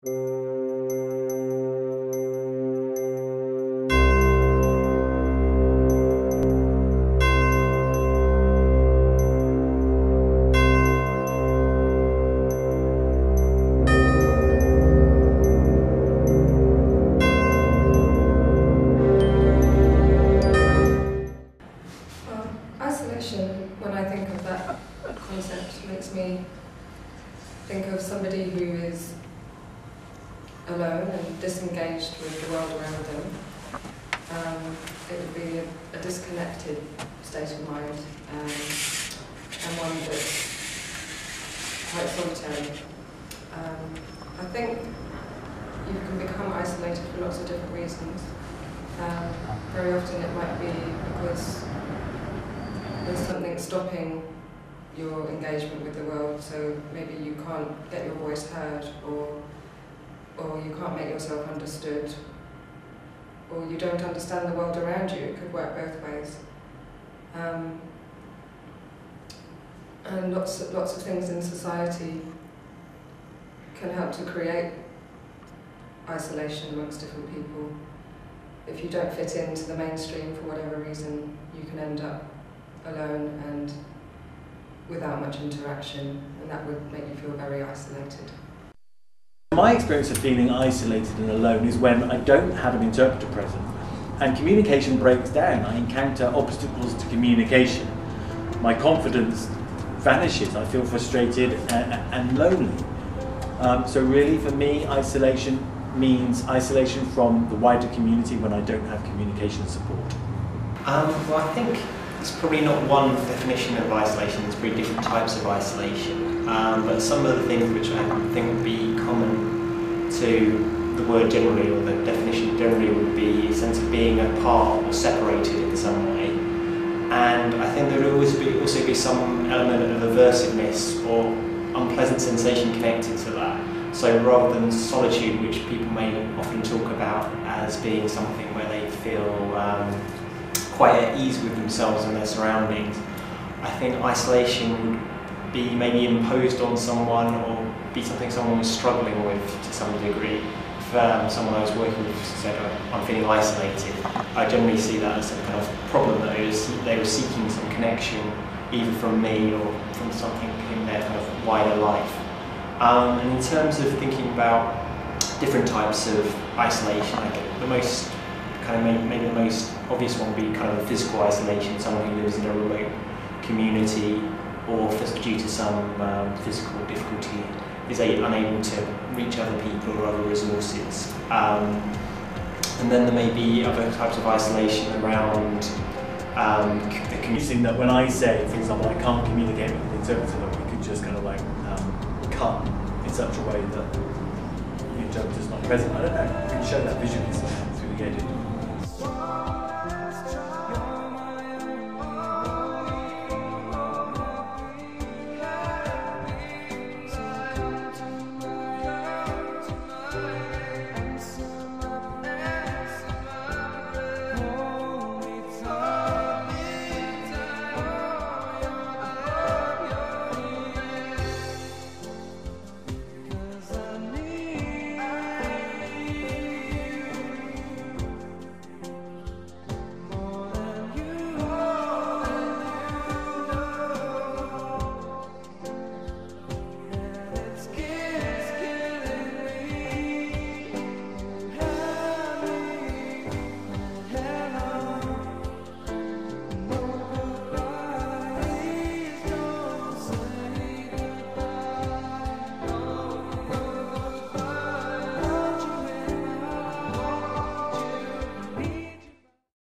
Isolation, when I think of that concept, makes me think of somebody who is alone and disengaged with the world around them. It would be a disconnected state of mind, and one that's quite solitary. I think you can become isolated for lots of different reasons. Very often it might be because there's something stopping your engagement with the world, so maybe you can't get your voice heard, or you can't make yourself understood, or you don't understand the world around you. It could work both ways. And lots of things in society can help to create isolation amongst different people. If you don't fit into the mainstream for whatever reason, you can end up alone and without much interaction, and that would make you feel very isolated. My experience of feeling isolated and alone is when I don't have an interpreter present and communication breaks down. I encounter obstacles to communication. My confidence vanishes. I feel frustrated and lonely. So really for me, isolation means isolation from the wider community when I don't have communication support. Well, I think it's probably not one definition of isolation. There's pretty different types of isolation, but some of the things which I think would be common to the word generally, or the definition generally, would be a sense of being apart or separated in some way. And I think there would also be some element of aversiveness or unpleasant sensation connected to that. So rather than solitude, which people may often talk about as being something where they feel quite at ease with themselves and their surroundings, I think isolation would be maybe imposed on someone, or be something someone was struggling with to some degree. If someone I was working with said, I'm feeling isolated, I generally see that as some kind of problem, that they were seeking some connection, either from me or from something in their kind of wider life. And in terms of thinking about different types of isolation, I think the most maybe the most obvious one would be kind of a physical isolation, someone who lives in a remote community, or due to some physical difficulty is unable to reach other people or other resources. And then there may be other types of isolation around the community. That when I say, for example, I can't communicate with an interpreter, that we could just kind of like cut in such a way that the interpreter's not present. I don't know, you can show that visually through the edit.